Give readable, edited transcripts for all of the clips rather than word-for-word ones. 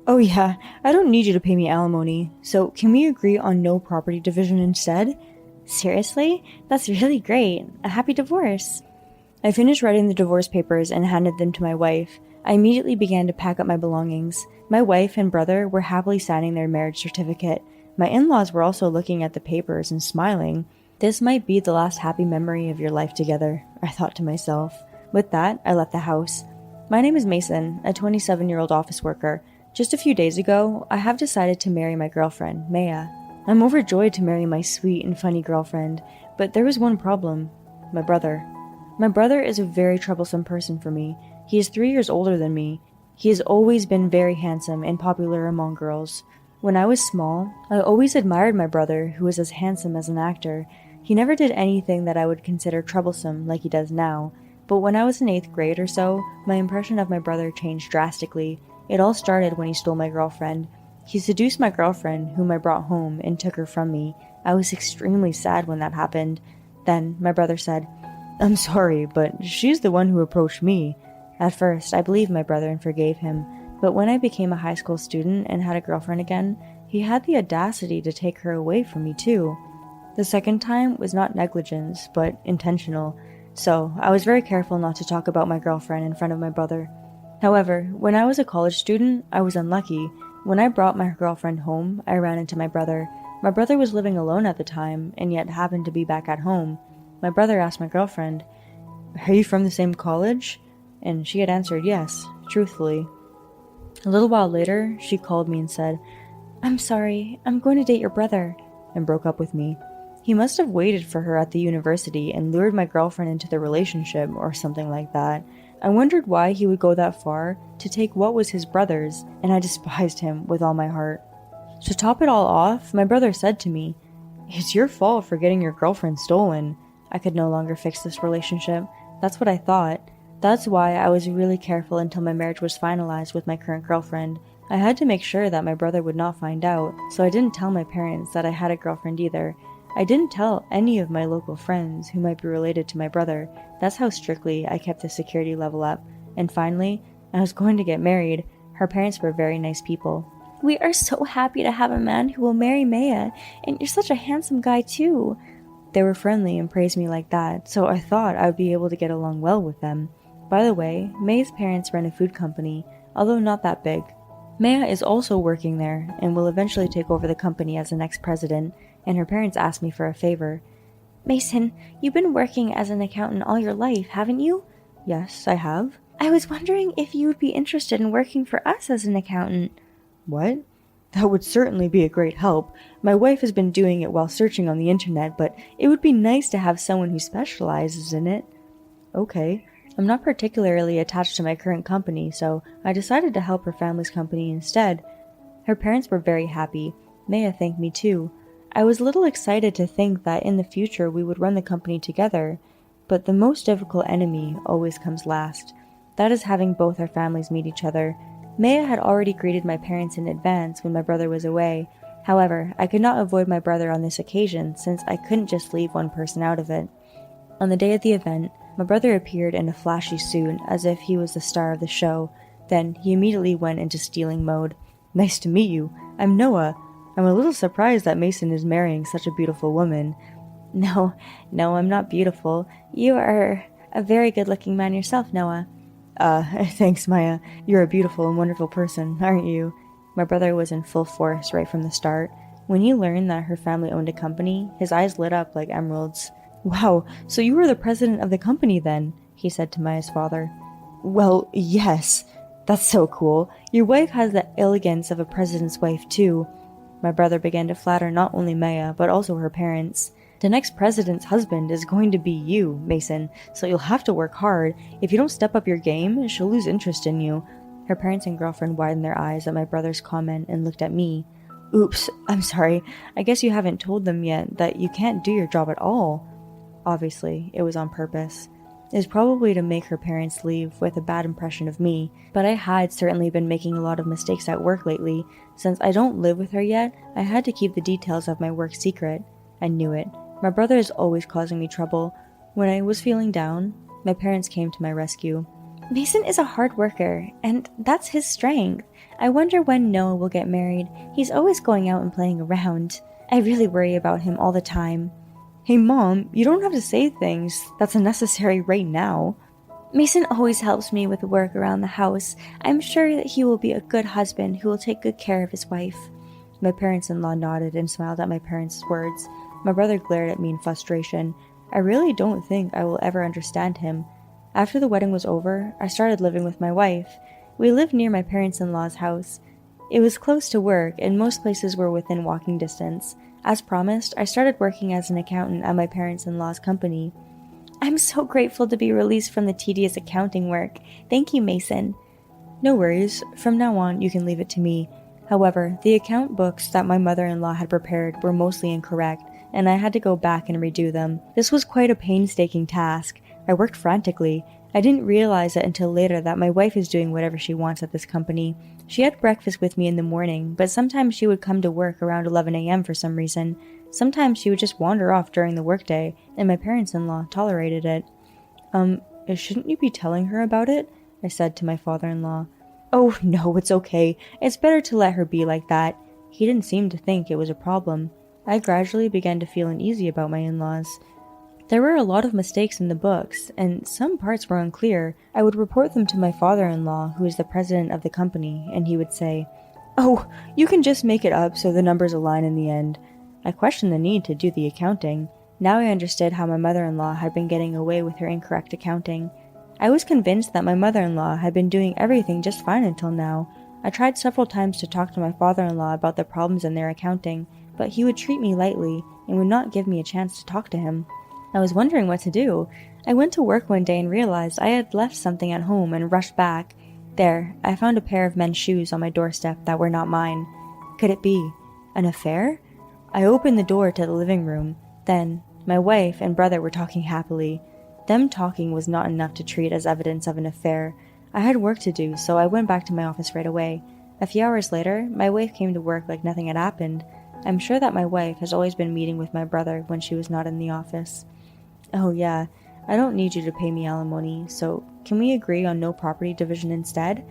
Oh yeah, I don't need you to pay me alimony, so can we agree on no property division instead? Seriously? That's really great. A happy divorce. I finished writing the divorce papers and handed them to my wife. I immediately began to pack up my belongings. My wife and brother were happily signing their marriage certificate. My in-laws were also looking at the papers and smiling. This might be the last happy memory of your life together, I thought to myself. With that, I left the house. My name is Mason, a 27-year-old office worker. Just a few days ago, I have decided to marry my girlfriend, Maya. I'm overjoyed to marry my sweet and funny girlfriend, but there was one problem: my brother. My brother is a very troublesome person for me. He is 3 years older than me. He has always been very handsome and popular among girls. When I was small, I always admired my brother, who was as handsome as an actor. He never did anything that I would consider troublesome like he does now, but when I was in 8th grade or so, my impression of my brother changed drastically. It all started when he stole my girlfriend. He seduced my girlfriend, whom I brought home, and took her from me. I was extremely sad when that happened. Then, my brother said, "I'm sorry, but she's the one who approached me." At first, I believed my brother and forgave him, but when I became a high school student and had a girlfriend again, he had the audacity to take her away from me too. The second time was not negligence, but intentional, so I was very careful not to talk about my girlfriend in front of my brother. However, when I was a college student, I was unlucky. When I brought my girlfriend home, I ran into my brother. My brother was living alone at the time, and yet happened to be back at home. My brother asked my girlfriend, "Are you from the same college?" And she had answered yes, truthfully. A little while later, she called me and said, "I'm sorry, I'm going to date your brother," and broke up with me. He must have waited for her at the university and lured my girlfriend into the relationship or something like that. I wondered why he would go that far to take what was his brother's, and I despised him with all my heart. To top it all off, my brother said to me, "It's your fault for getting your girlfriend stolen." I could no longer fix this relationship. That's what I thought. That's why I was really careful until my marriage was finalized with my current girlfriend. I had to make sure that my brother would not find out, so I didn't tell my parents that I had a girlfriend either. I didn't tell any of my local friends who might be related to my brother. That's how strictly I kept the security level up. And finally, I was going to get married. Her parents were very nice people. "We are so happy to have a man who will marry Maya, and you're such a handsome guy too." They were friendly and praised me like that, so I thought I would be able to get along well with them. By the way, May's parents run a food company, although not that big. Maya is also working there and will eventually take over the company as the next president, and her parents asked me for a favor. "Mason, you've been working as an accountant all your life, haven't you?" "Yes, I have." "I was wondering if you would be interested in working for us as an accountant." "What?" "That would certainly be a great help. My wife has been doing it while searching on the internet, but it would be nice to have someone who specializes in it." "Okay." I'm not particularly attached to my current company, so I decided to help her family's company instead. Her parents were very happy. Maya thanked me too. I was a little excited to think that in the future we would run the company together, but the most difficult enemy always comes last. That is having both our families meet each other. Maya had already greeted my parents in advance when my brother was away. However, I could not avoid my brother on this occasion since I couldn't just leave one person out of it. On the day of the event, my brother appeared in a flashy suit as if he was the star of the show. Then he immediately went into stealing mode. "Nice to meet you. I'm Noah. I'm a little surprised that Mason is marrying such a beautiful woman." No, I'm not beautiful. You are a very good-looking man yourself, Noah." Thanks, Maya. You're a beautiful and wonderful person, aren't you?" My brother was in full force right from the start. When he learned that her family owned a company, his eyes lit up like emeralds. "Wow, so you were the president of the company then?" he said to Maya's father. "Well, yes. That's so cool. Your wife has the elegance of a president's wife too." My brother began to flatter not only Maya, but also her parents. "The next president's husband is going to be you, Mason, so you'll have to work hard. If you don't step up your game, she'll lose interest in you." Her parents and girlfriend widened their eyes at my brother's comment and looked at me. "Oops, I'm sorry. I guess you haven't told them yet that you can't do your job at all." Obviously, it was on purpose. It was probably to make her parents leave with a bad impression of me, but I had certainly been making a lot of mistakes at work lately. Since I don't live with her yet, I had to keep the details of my work secret. I knew it. My brother is always causing me trouble. When I was feeling down, my parents came to my rescue. Mason is a hard worker, and that's his strength. I wonder when Noah will get married. He's always going out and playing around. I really worry about him all the time. Hey Mom, you don't have to say things that's unnecessary right now. Mason always helps me with work around the house. I'm sure that he will be a good husband who will take good care of his wife. My parents-in-law nodded and smiled at my parents' words. My brother glared at me in frustration. I really don't think I will ever understand him. After the wedding was over, I started living with my wife. We lived near my parents-in-law's house. It was close to work, and most places were within walking distance. As promised, I started working as an accountant at my parents-in-law's company. I'm so grateful to be released from the tedious accounting work. Thank you, Mason. No worries. From now on, you can leave it to me. However, the account books that my mother-in-law had prepared were mostly incorrect, and I had to go back and redo them. This was quite a painstaking task. I worked frantically. I didn't realize it until later that my wife is doing whatever she wants at this company. She had breakfast with me in the morning, but sometimes she would come to work around 11 a.m. for some reason. Sometimes she would just wander off during the workday, and my parents-in-law tolerated it. Shouldn't you be telling her about it? I said to my father-in-law. Oh, no, it's okay. It's better to let her be like that. He didn't seem to think it was a problem. I gradually began to feel uneasy about my in-laws. There were a lot of mistakes in the books, and some parts were unclear. I would report them to my father-in-law, who is the president of the company, and he would say, "Oh, you can just make it up so the numbers align in the end." I questioned the need to do the accounting. Now I understood how my mother-in-law had been getting away with her incorrect accounting. I was convinced that my mother-in-law had been doing everything just fine until now. I tried several times to talk to my father-in-law about the problems in their accounting, but he would treat me lightly and would not give me a chance to talk to him. I was wondering what to do. I went to work one day and realized I had left something at home and rushed back. There, I found a pair of men's shoes on my doorstep that were not mine. Could it be an affair? I opened the door to the living room. Then, my wife and brother were talking happily. Them talking was not enough to treat as evidence of an affair. I had work to do, so I went back to my office right away. A few hours later, my wife came to work like nothing had happened. I'm sure that my wife has always been meeting with my brother when she was not in the office. Oh yeah, I don't need you to pay me alimony, so can we agree on no property division instead?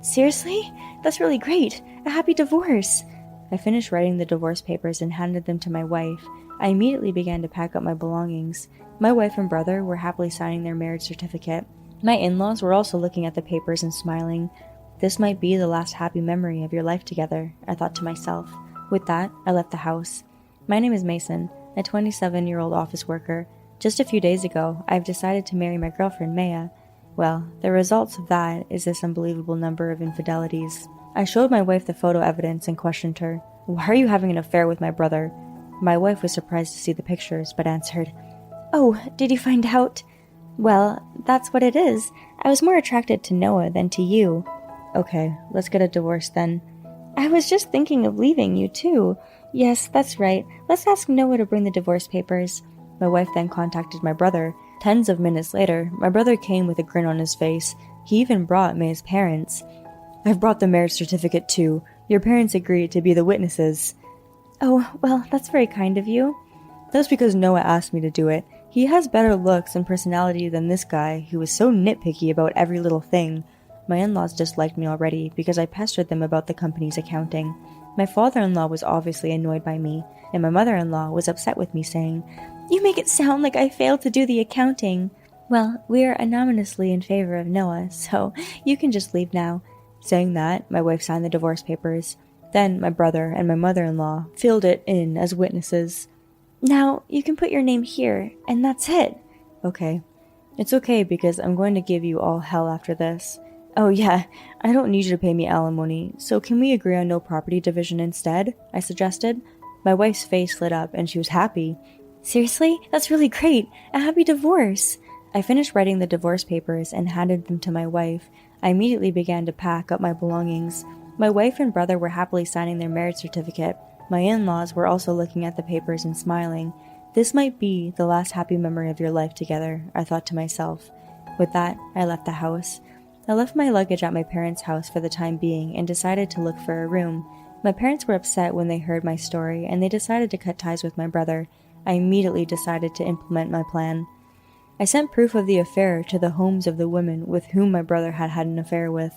Seriously? That's really great! A happy divorce! I finished writing the divorce papers and handed them to my wife. I immediately began to pack up my belongings. My wife and brother were happily signing their marriage certificate. My in-laws were also looking at the papers and smiling. This might be the last happy memory of your life together, I thought to myself. With that, I left the house. My name is Mason, a 27-year-old office worker. Just a few days ago, I've decided to marry my girlfriend, Maya. Well, the results of that is this unbelievable number of infidelities. I showed my wife the photo evidence and questioned her. Why are you having an affair with my brother? My wife was surprised to see the pictures, but answered, Oh, did you find out? Well, that's what it is. I was more attracted to Noah than to you. Okay, let's get a divorce then. I was just thinking of leaving you too. Yes, that's right. Let's ask Noah to bring the divorce papers. My wife then contacted my brother. Tens of minutes later, my brother came with a grin on his face. He even brought May's parents. I've brought the marriage certificate too. Your parents agreed to be the witnesses. Oh, well, that's very kind of you. That's because Noah asked me to do it. He has better looks and personality than this guy, who is so nitpicky about every little thing. My in-laws disliked me already because I pestered them about the company's accounting. My father-in-law was obviously annoyed by me, and my mother-in-law was upset with me, saying, You make it sound like I failed to do the accounting. Well, we are anonymously in favor of Noah, so you can just leave now. Saying that, my wife signed the divorce papers. Then my brother and my mother-in-law filled it in as witnesses. Now, you can put your name here, and that's it. Okay. It's okay because I'm going to give you all hell after this. Oh yeah, I don't need you to pay me alimony, so can we agree on no property division instead? I suggested. My wife's face lit up and she was happy. Seriously? That's really great! A happy divorce! I finished writing the divorce papers and handed them to my wife. I immediately began to pack up my belongings. My wife and brother were happily signing their marriage certificate. My in-laws were also looking at the papers and smiling. This might be the last happy memory of your life together, I thought to myself. With that, I left the house. I left my luggage at my parents' house for the time being and decided to look for a room. My parents were upset when they heard my story and they decided to cut ties with my brother. I immediately decided to implement my plan. I sent proof of the affair to the homes of the women with whom my brother had had an affair with.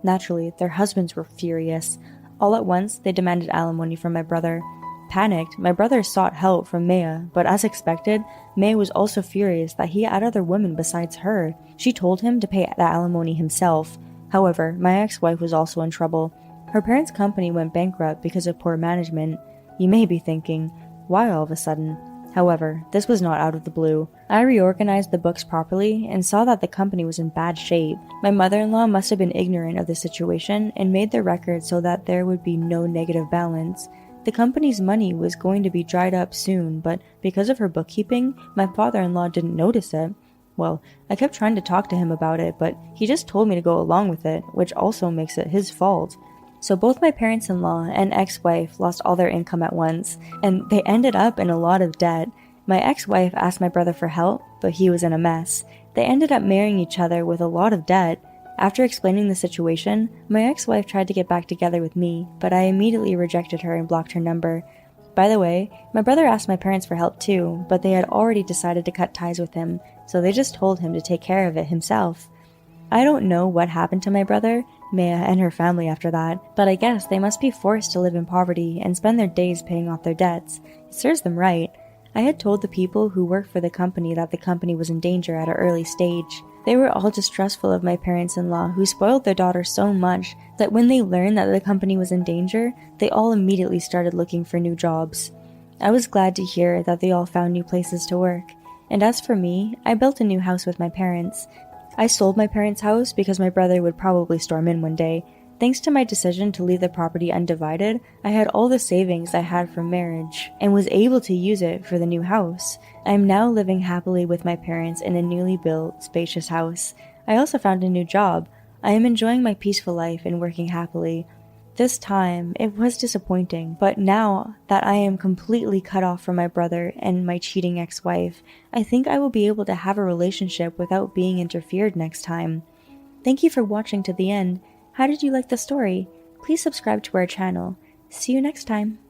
Naturally, their husbands were furious. All at once, they demanded alimony from my brother. Panicked, my brother sought help from Maya, but as expected, Maya was also furious that he had other women besides her. She told him to pay the alimony himself. However, my ex-wife was also in trouble. Her parents' company went bankrupt because of poor management. You may be thinking, why all of a sudden? However, this was not out of the blue. I reorganized the books properly and saw that the company was in bad shape. My mother-in-law must have been ignorant of the situation and made the records so that there would be no negative balance. The company's money was going to be dried up soon, but because of her bookkeeping, my father-in-law didn't notice it. Well, I kept trying to talk to him about it, but he just told me to go along with it, which also makes it his fault. So both my parents-in-law and ex-wife lost all their income at once, and they ended up in a lot of debt. My ex-wife asked my brother for help, but he was in a mess. They ended up marrying each other with a lot of debt. After explaining the situation, my ex-wife tried to get back together with me, but I immediately rejected her and blocked her number. By the way, my brother asked my parents for help too, but they had already decided to cut ties with him, so they just told him to take care of it himself. I don't know what happened to my brother, Maya, and her family after that, but I guess they must be forced to live in poverty and spend their days paying off their debts. It serves them right. I had told the people who worked for the company that the company was in danger at an early stage. They were all distrustful of my parents-in-law, who spoiled their daughter so much that when they learned that the company was in danger, they all immediately started looking for new jobs. I was glad to hear that they all found new places to work. And as for me, I built a new house with my parents. I sold my parents' house because my brother would probably storm in one day. Thanks to my decision to leave the property undivided, I had all the savings I had from marriage and was able to use it for the new house. I am now living happily with my parents in a newly built, spacious house. I also found a new job. I am enjoying my peaceful life and working happily. This time, it was disappointing, but now that I am completely cut off from my brother and my cheating ex-wife, I think I will be able to have a relationship without being interfered next time. Thank you for watching to the end. How did you like the story? Please subscribe to our channel. See you next time.